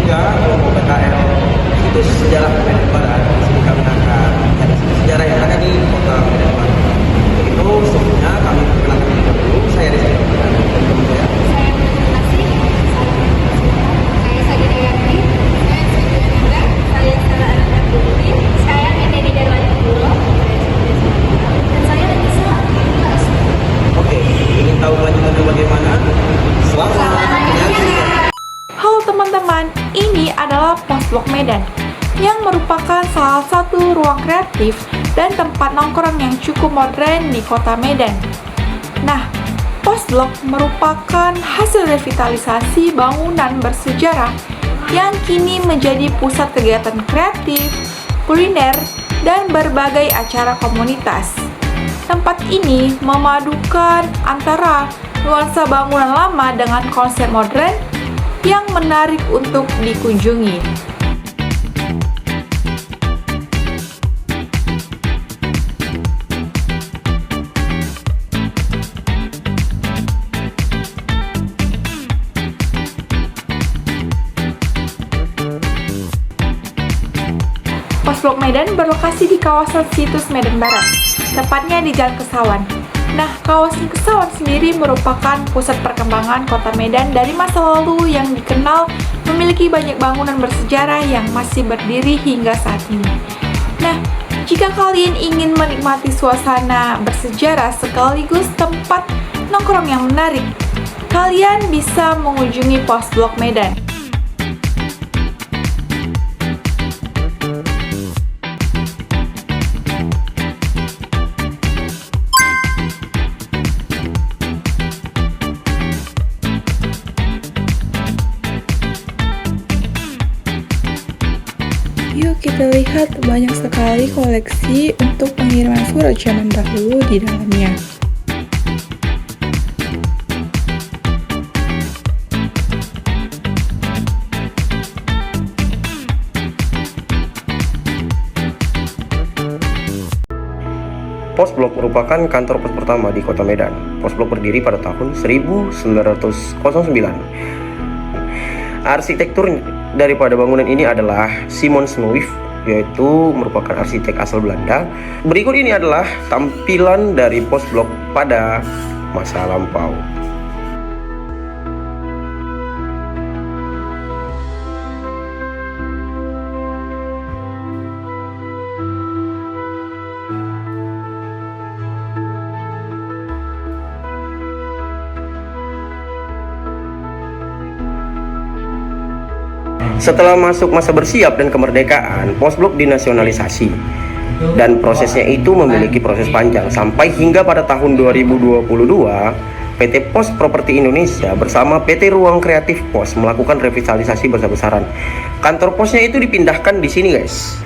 ketiga kelompok PKL itu sejarah Medan Barat. Di sini kami akan ada sejarah yang ada di kota Medan Barat. Untuk itu sebelumnya kami perkenalkan diri dulu. Saya Rizky dan teman saya. Saya Kasih, saya Sagita Yanti, saya Sagita, saya Sarah Ananda Putri, saya Nideni Darwani Pulo, dan saya Anissa. Oke, ingin tahu kelanjutannya bagaimana? Selamat menyaksikan. Halo teman-teman, ini adalah Posblok Medan yang merupakan salah satu ruang kreatif dan tempat nongkrong yang cukup modern di kota Medan. Nah, Posblok merupakan hasil revitalisasi bangunan bersejarah yang kini menjadi pusat kegiatan kreatif, kuliner, dan berbagai acara komunitas. Tempat ini memadukan antara nuansa bangunan lama dengan konsep modern yang menarik untuk dikunjungi. Posblok Medan berlokasi di kawasan Situs Medan Barat, tepatnya di Jalan Kesawan. Nah, kawasan Kesawan sendiri merupakan pusat perkembangan kota Medan dari masa lalu yang dikenal memiliki banyak bangunan bersejarah yang masih berdiri hingga saat ini. Nah, jika kalian ingin menikmati suasana bersejarah sekaligus tempat nongkrong yang menarik, kalian bisa mengunjungi Posblok Medan. Yuk kita lihat banyak sekali koleksi untuk pengiriman surat zaman dahulu di dalamnya. Posblok merupakan kantor pos pertama di kota Medan. Posblok berdiri pada tahun 1909. Arsitektur daripada bangunan ini adalah Simon Snuyff, yaitu merupakan arsitek asal Belanda. Berikut ini adalah tampilan dari Posblok pada masa lampau. Setelah masuk masa bersiap dan kemerdekaan, Posblok dinasionalisasi. Dan prosesnya itu memiliki proses panjang sampai hingga pada tahun 2022, PT Pos Properti Indonesia bersama PT Ruang Kreatif Pos melakukan revitalisasi besar-besaran. Kantor posnya itu dipindahkan di sini, guys.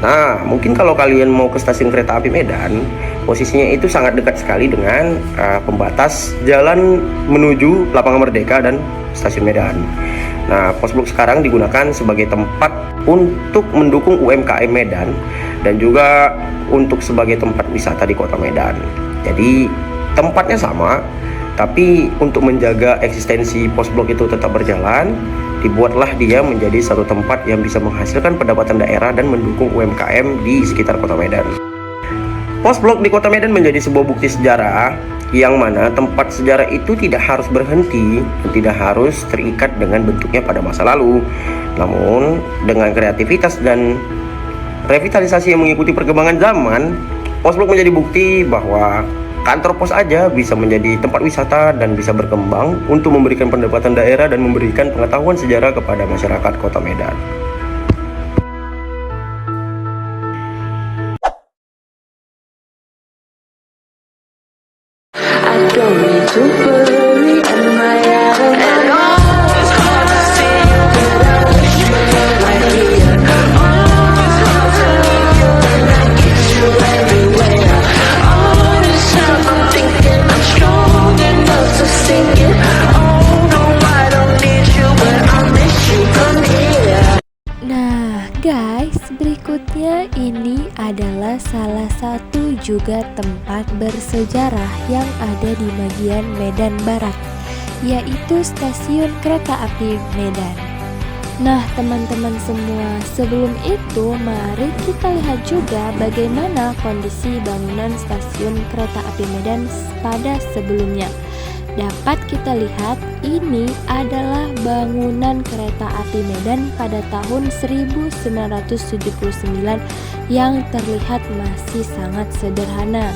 Nah, mungkin kalau kalian mau ke stasiun kereta api Medan, posisinya itu sangat dekat sekali dengan pembatas jalan menuju Lapangan Merdeka dan Stasiun Medan. Nah, Posblok sekarang digunakan sebagai tempat untuk mendukung UMKM Medan dan juga untuk sebagai tempat wisata di kota Medan. Jadi tempatnya sama, tapi untuk menjaga eksistensi Posblok itu tetap berjalan, dibuatlah dia menjadi satu tempat yang bisa menghasilkan pendapatan daerah dan mendukung UMKM di sekitar kota Medan. Posblok di kota Medan menjadi sebuah bukti sejarah yang mana tempat sejarah itu tidak harus berhenti dan tidak harus terikat dengan bentuknya pada masa lalu. Namun dengan kreativitas dan revitalisasi yang mengikuti perkembangan zaman, Posblok menjadi bukti bahwa kantor pos aja bisa menjadi tempat wisata dan bisa berkembang untuk memberikan pendapatan daerah dan memberikan pengetahuan sejarah kepada masyarakat kota Medan. I don't need to worry, am I out of my mind? It's hard to see you, but I wish you were right here. And I get you everywhere. All this time I'm thinking I'm strong enough to sing it. Oh no, I don't need you, but I miss you. Come here. Nah guys, berikutnya ini adalah salah satu juga tempat bersejarah yang ada di bagian Medan Barat, yaitu Stasiun Kereta Api Medan. Nah, teman-teman semua, sebelum itu mari kita lihat juga bagaimana kondisi bangunan stasiun kereta api Medan pada sebelumnya. Dapat kita lihat, ini adalah bangunan kereta api Medan pada tahun 1979 yang terlihat masih sangat sederhana.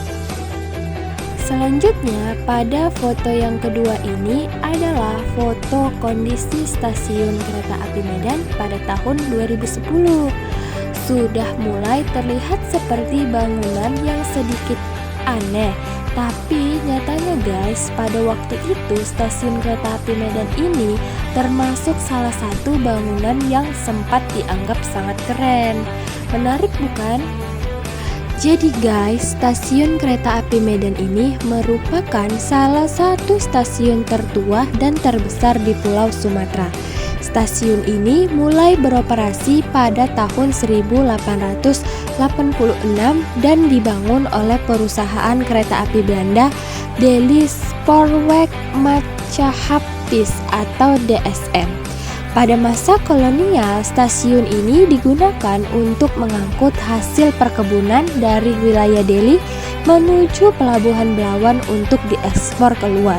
Selanjutnya, pada foto yang kedua ini adalah foto kondisi stasiun kereta api Medan pada tahun 2010. Sudah mulai terlihat seperti bangunan yang sedikit aneh, tapi nyatanya guys, pada waktu itu stasiun kereta api Medan ini termasuk salah satu bangunan yang sempat dianggap sangat keren. Menarik bukan? Jadi guys, stasiun kereta api Medan ini merupakan salah satu stasiun tertua dan terbesar di Pulau Sumatera. Stasiun ini mulai beroperasi pada tahun 1886 dan dibangun oleh perusahaan kereta api Belanda Delly Spoorweg Maatschappij atau DSM. Pada masa kolonial, stasiun ini digunakan untuk mengangkut hasil perkebunan dari wilayah Delhi menuju pelabuhan Belawan untuk diekspor keluar.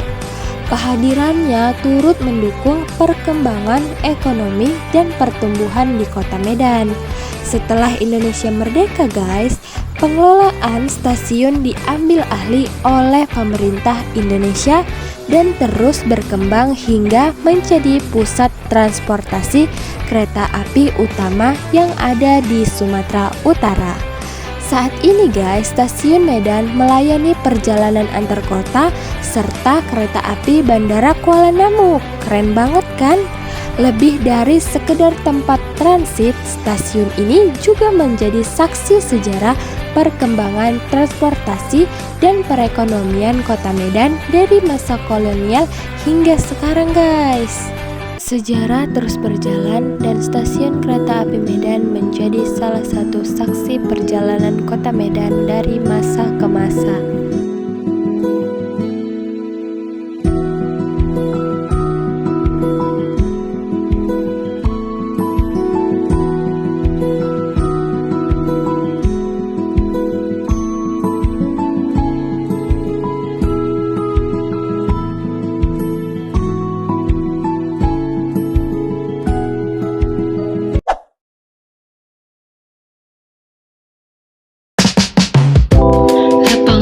Kehadirannya turut mendukung perkembangan ekonomi dan pertumbuhan di kota Medan. Setelah Indonesia merdeka guys, pengelolaan stasiun diambil alih oleh pemerintah Indonesia dan terus berkembang hingga menjadi pusat transportasi kereta api utama yang ada di Sumatera Utara. Saat ini guys, stasiun Medan melayani perjalanan antar kota serta kereta api Bandara Kuala Namu. Keren banget kan? Lebih dari sekedar tempat transit, stasiun ini juga menjadi saksi sejarah perkembangan transportasi dan perekonomian kota Medan dari masa kolonial hingga sekarang guys. Sejarah terus berjalan dan stasiun kereta api Medan menjadi salah satu saksi perjalanan kota Medan dari masa ke masa.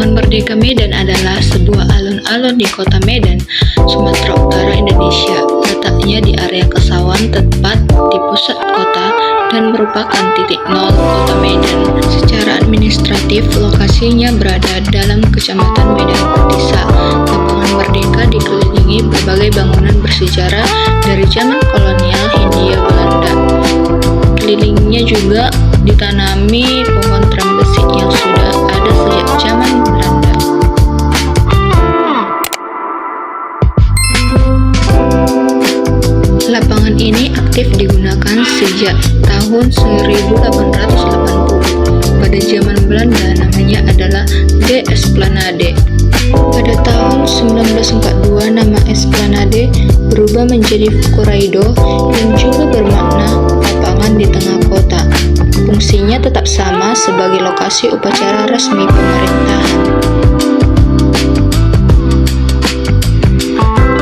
Merdeka Medan adalah sebuah alun-alun di kota Medan, Sumatera Utara, Indonesia. Letaknya di area Kesawan, tepat di pusat kota dan merupakan titik nol kota Medan. Secara administratif, lokasinya berada dalam Kecamatan Medan Pertisa. Lapangan Merdeka dikelilingi berbagai bangunan bersejarah dari zaman kolonial Hindia Belanda. Kelilingnya juga ditanami pohon trembesi yang sudah ada sejak zaman Belanda. Lapangan ini aktif digunakan sejak tahun 1880. Pada zaman Belanda namanya adalah De Esplanade. Pada tahun 1942 nama Esplanade berubah menjadi Fukuraido yang juga bermakna lapangan di tengah kota. Fungsinya tetap sama sebagai lokasi upacara resmi pemerintahan.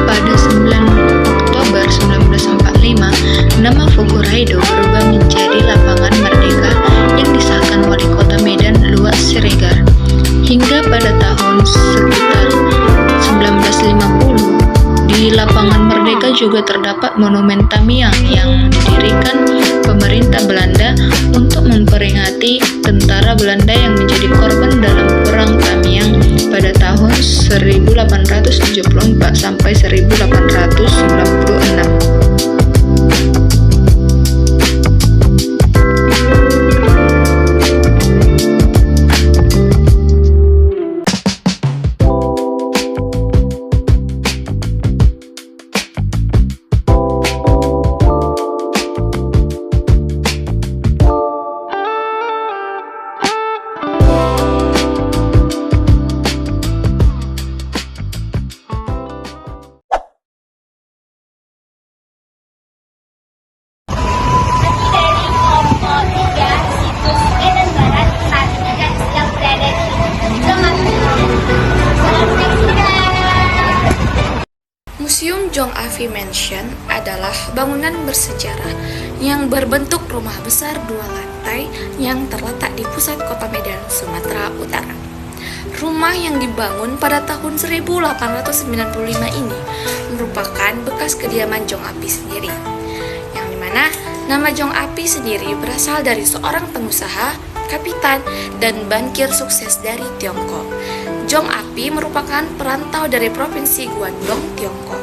Pada 9 Oktober 1945, nama Fukuraido berubah menjadi Lapangan Merdeka yang disahkan Wali Kota Medan Luas Siregar. Hingga pada tahun sekitar 1950, di Lapangan Merdeka juga terdapat Monumen Tamiang yang didirikan pemerintah Belanda untuk memperingati tentara Belanda yang menjadi korban dalam Perang Tamiang pada tahun 1874 sampai 1896. Api Mansion adalah bangunan bersejarah yang berbentuk rumah besar 2 lantai yang terletak di pusat kota Medan, Sumatera Utara. Rumah yang dibangun pada tahun 1895 ini merupakan bekas kediaman Jong Api sendiri, yang dimana nama Jong Api sendiri berasal dari seorang pengusaha, kapitan, dan bankir sukses dari Tiongkok. Jong Api merupakan perantau dari provinsi Guangdong, Tiongkok.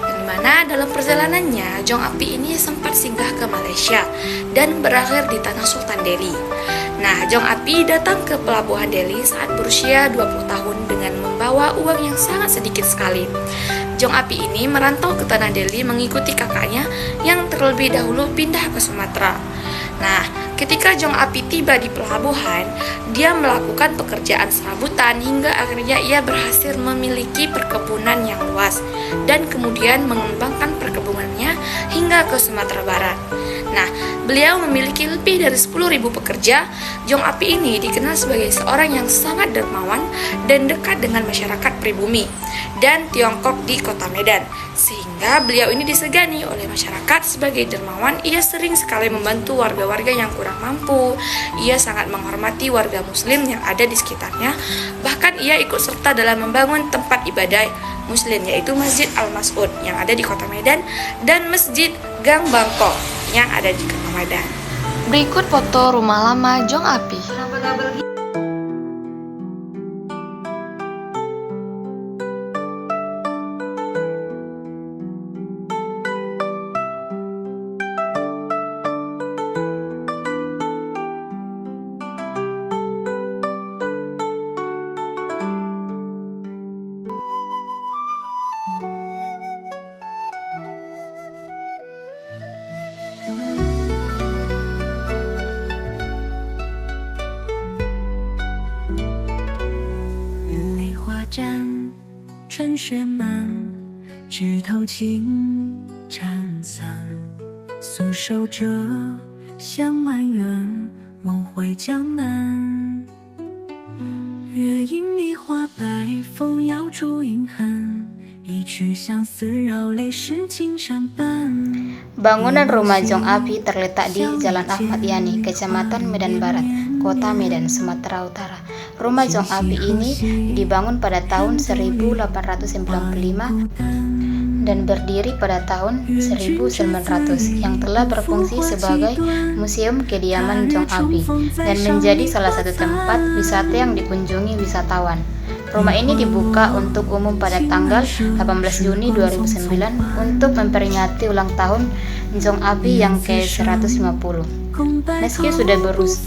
Yang mana dalam perjalanannya, Jong Api ini sempat singgah ke Malaysia dan berakhir di tanah Sultan Delhi. Nah, Jong Api datang ke pelabuhan Delhi saat berusia 20 tahun dengan membawa uang yang sangat sedikit sekali. Jong Api ini merantau ke tanah Delhi mengikuti kakaknya yang terlebih dahulu pindah ke Sumatera. Nah, ketika Jong Api tiba di pelabuhan, dia melakukan pekerjaan serabutan hingga akhirnya ia berhasil memiliki perkebunan yang luas dan kemudian mengembangkan perkebunannya hingga ke Sumatera Barat. Nah, beliau memiliki lebih dari 10.000 pekerja. Jong Api ini dikenal sebagai seorang yang sangat dermawan dan dekat dengan masyarakat pribumi dan Tiongkok di kota Medan, sehingga beliau ini disegani oleh masyarakat sebagai dermawan. Ia sering sekali membantu warga-warga yang kurang mampu. Ia sangat menghormati warga muslim yang ada di sekitarnya. Bahkan ia ikut serta dalam membangun tempat ibadah muslim, yaitu Masjid Al-Mas'ud yang ada di kota Medan dan Masjid Gang Bangkok yang ada di kota Medan. Berikut foto rumah lama Jong Api. Bangunan rumah Jong Api terletak di Jalan Ahmad Yani, Kecamatan Medan Barat, Kota Medan, Sumatera Utara. Rumah Jong Api ini dibangun pada tahun 1895 dan berdiri pada tahun 1900 yang telah berfungsi sebagai museum kediaman Jong Api dan menjadi salah satu tempat wisata yang dikunjungi wisatawan. Rumah ini dibuka untuk umum pada tanggal 18 Juni 2009 untuk memperingati ulang tahun Jong Api yang ke-150. Meski sudah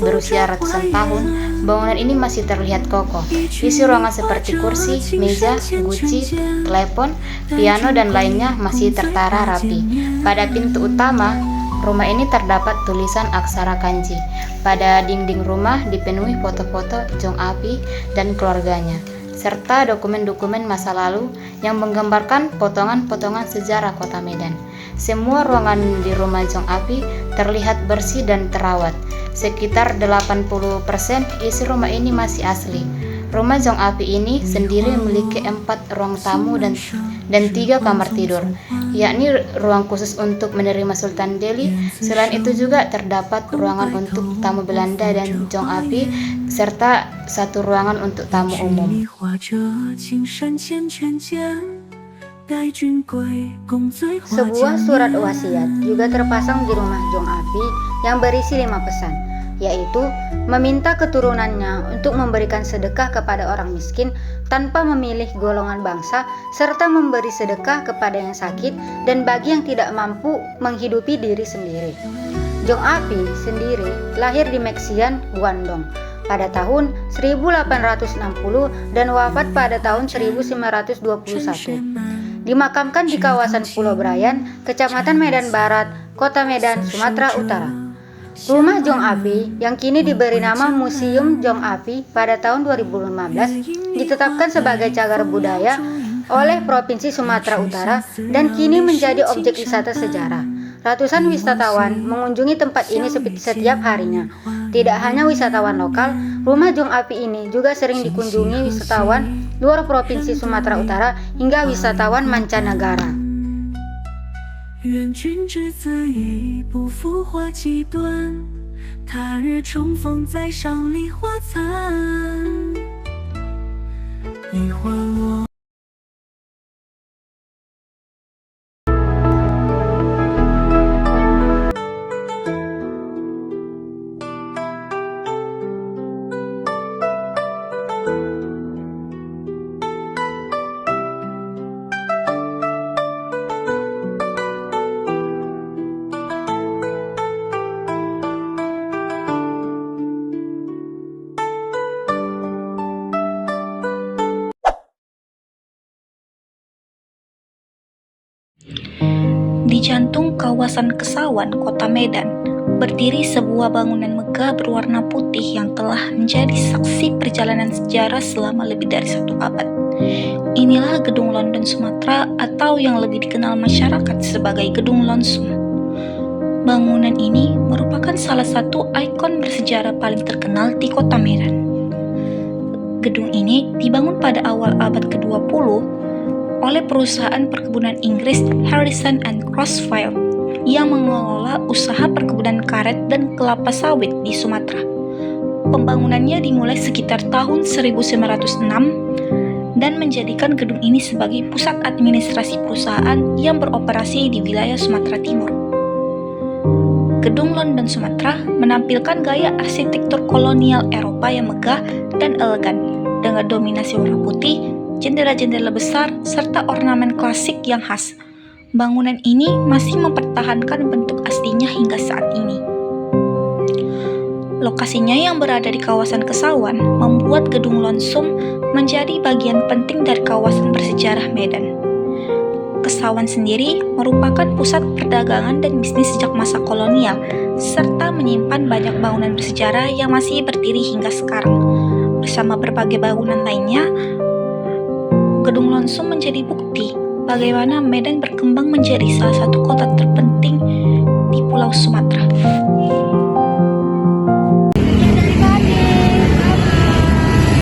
berusia ratusan tahun, bangunan ini masih terlihat kokoh. Isi ruangan seperti kursi, meja, guci, telepon, piano, dan lainnya masih tertara rapi. Pada pintu utama, rumah ini terdapat tulisan aksara kanji. Pada dinding rumah dipenuhi foto-foto Jong Api dan keluarganya, serta dokumen-dokumen masa lalu yang menggambarkan potongan-potongan sejarah kota Medan. Semua ruangan di rumah Jong Api terlihat bersih dan terawat. Sekitar 80% isi rumah ini masih asli. Rumah Jong Api ini sendiri memiliki 4 ruang tamu dan 3 kamar tidur, yakni ruang khusus untuk menerima Sultan Delhi. Selain itu juga terdapat ruangan untuk tamu Belanda dan Jong Api, serta 1 ruangan untuk tamu umum. Sebuah surat wasiat juga terpasang di rumah Jong Api yang berisi 5 pesan, yaitu meminta keturunannya untuk memberikan sedekah kepada orang miskin tanpa memilih golongan bangsa, serta memberi sedekah kepada yang sakit dan bagi yang tidak mampu menghidupi diri sendiri. Jong Api sendiri lahir di Mexian, Guangdong pada tahun 1860 dan wafat pada tahun 1921. Dimakamkan di kawasan Pulau Brayan, Kecamatan Medan Barat, Kota Medan, Sumatera Utara. Rumah Jong Api yang kini diberi nama Museum Jong Api pada tahun 2015 ditetapkan sebagai cagar budaya oleh Provinsi Sumatera Utara dan kini menjadi objek wisata sejarah. Ratusan wisatawan mengunjungi tempat ini setiap harinya. Tidak hanya wisatawan lokal, rumah Jong Api ini juga sering dikunjungi wisatawan luar Provinsi Sumatera Utara hingga wisatawan mancanegara. 愿君之子以不负花期端，他日重逢再赏梨花残。梨花落。Di jantung kawasan Kesawan, Kota Medan, berdiri sebuah bangunan megah berwarna putih yang telah menjadi saksi perjalanan sejarah selama lebih dari 1 abad. Inilah Gedung London Sumatera atau yang lebih dikenal masyarakat sebagai Gedung Lonsum. Bangunan ini merupakan salah satu ikon bersejarah paling terkenal di Kota Medan. Gedung ini dibangun pada awal abad ke-20 oleh perusahaan perkebunan Inggris Harrison and Crossfield yang mengelola usaha perkebunan karet dan kelapa sawit di Sumatera. Pembangunannya dimulai sekitar tahun 1906 dan menjadikan gedung ini sebagai pusat administrasi perusahaan yang beroperasi di wilayah Sumatera Timur. Gedung London Sumatera menampilkan gaya arsitektur kolonial Eropa yang megah dan elegan dengan dominasi warna putih, jendela-jendela besar, serta ornamen klasik yang khas. Bangunan ini masih mempertahankan bentuk aslinya hingga saat ini. Lokasinya yang berada di kawasan Kesawan membuat Gedung Lonsum menjadi bagian penting dari kawasan bersejarah Medan. Kesawan sendiri merupakan pusat perdagangan dan bisnis sejak masa kolonial, serta menyimpan banyak bangunan bersejarah yang masih berdiri hingga sekarang. Bersama berbagai bangunan lainnya, Gedung Lonsum menjadi bukti bagaimana Medan berkembang menjadi salah satu kota terpenting di Pulau Sumatera.